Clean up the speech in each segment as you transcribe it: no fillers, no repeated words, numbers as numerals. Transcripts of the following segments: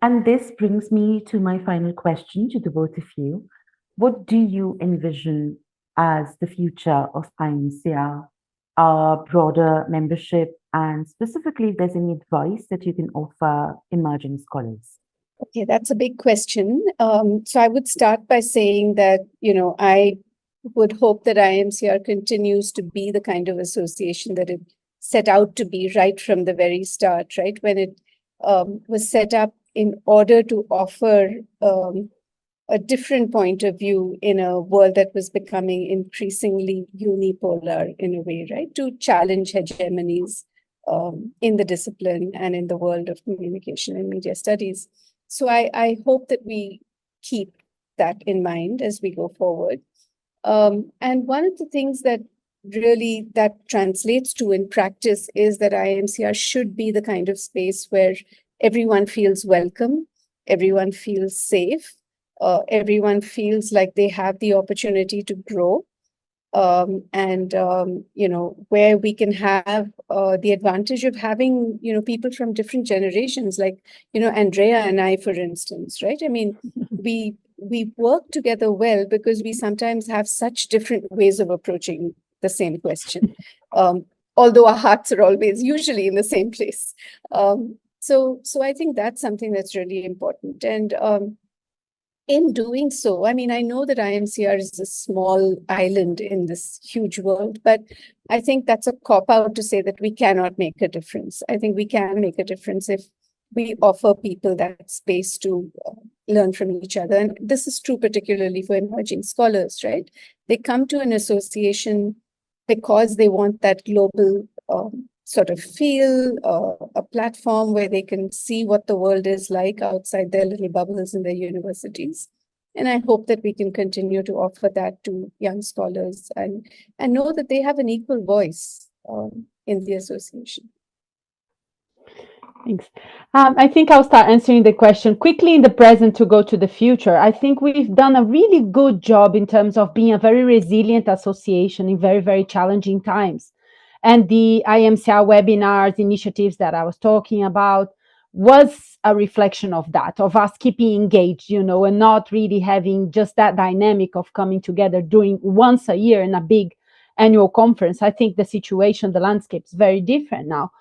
And this brings me to my final question to the both of you. What do you envision as the future of IMCR, our broader membership, and specifically if there's any advice that you can offer emerging scholars? Okay, that's a big question. So I would start by saying that, I would hope that IMCR continues to be the kind of association that it set out to be right from the very start, right? When it was set up in order to offer a different point of view in a world that was becoming increasingly unipolar in a way, right? To challenge hegemonies in the discipline and in the world of communication and media studies. So I hope that we keep that in mind as we go forward. And one of the things that really that translates to in practice is that IMCR should be the kind of space where everyone feels welcome, everyone feels safe, everyone feels like they have the opportunity to grow, and where we can have the advantage of having people from different generations, like Andrea and I, for instance, right? I mean, we work together well because we sometimes have such different ways of approaching the same question, although our hearts are always usually in the same place. So I think that's something that's really important. And in doing so, I mean, I know that IMCR is a small island in this huge world, but I think that's a cop out to say that we cannot make a difference. I think we can make a difference if we offer people that space to learn from each other. And this is true particularly for emerging scholars, right? They come to an association because they want that global sort of feel, a platform where they can see what the world is like outside their little bubbles in their universities. And I hope that we can continue to offer that to young scholars and know that they have an equal voice in the association. Thanks. I think I'll start answering the question quickly in the present to go to the future. I think we've done a really good job in terms of being a very resilient association in very, very challenging times. And the IMCR webinars, initiatives that I was talking about was a reflection of that, of us keeping engaged, and not really having just that dynamic of coming together during once a year in a big annual conference. I think the situation, the landscape is very different now.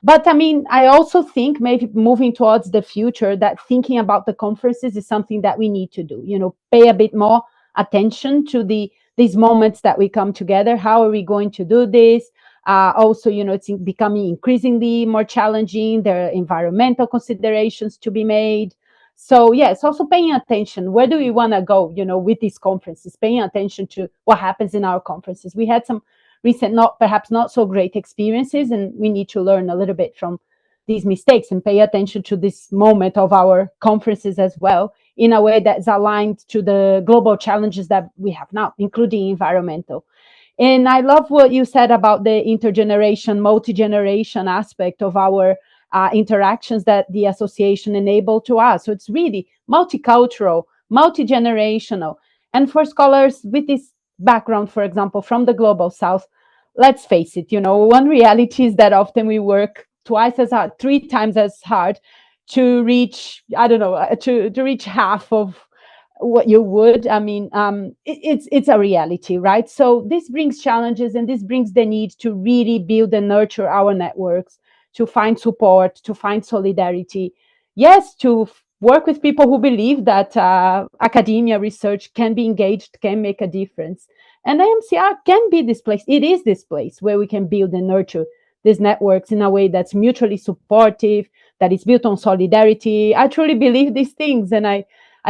But I mean, I also think maybe moving towards the future, that thinking about the conferences is something that we need to do, pay a bit more attention to these moments that we come together. How are we going to do this? Also, it's becoming increasingly more challenging. There are environmental considerations to be made. So yes, also paying attention. Where do we want to go, with these conferences? Paying attention to what happens in our conferences. We had some recent, perhaps not so great experiences, and we need to learn a little bit from these mistakes and pay attention to this moment of our conferences as well, in a way that's aligned to the global challenges that we have now, including environmental. And I love what you said about the intergeneration, multi-generation aspect of our interactions that the association enabled to us. So it's really multicultural, multi-generational. And for scholars with this background, for example, from the global south, let's face it, one reality is that often we work twice as hard, three times as hard to reach, I don't know, to reach half of what you would. I mean, it's a reality, right? So this brings challenges, and this brings the need to really build and nurture our networks, to find support, to find solidarity. Yes, to work with people who believe that academia research can be engaged, can make a difference. And IMCR can be this place. It is this place where we can build and nurture these networks in a way that's mutually supportive, that is built on solidarity. I truly believe these things. And I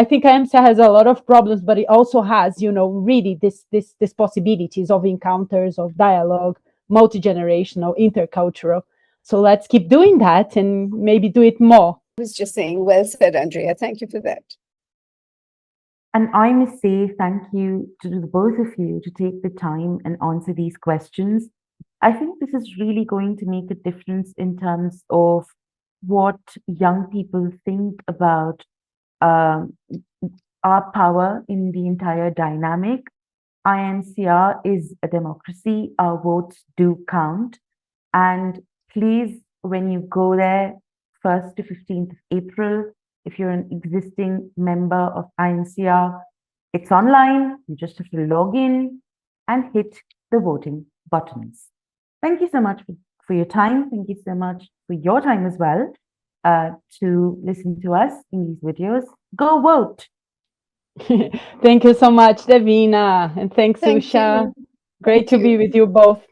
think IMCR has a lot of problems, but it also has, really this possibilities of encounters, of dialogue, multi-generational, intercultural. So let's keep doing that and maybe do it more. I was just saying, well said, Andrea. Thank you for that. And I must say thank you to the both of you to take the time and answer these questions. I think this is really going to make a difference in terms of what young people think about um, our power in the entire dynamic. INCR is a democracy. Our votes do count. And please, when you go there, 1st to 15th of April, If you're an existing member of IAMCR, it's online. You just have to log in and hit the voting buttons. Thank you so much for your time. Thank you so much for your time as well to listen to us in these videos. Go vote. Thank you so much, Davina. And thanks, Thank Usha. you. Great Thank to be you. with you both.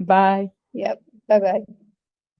Bye. Yep. Bye-bye.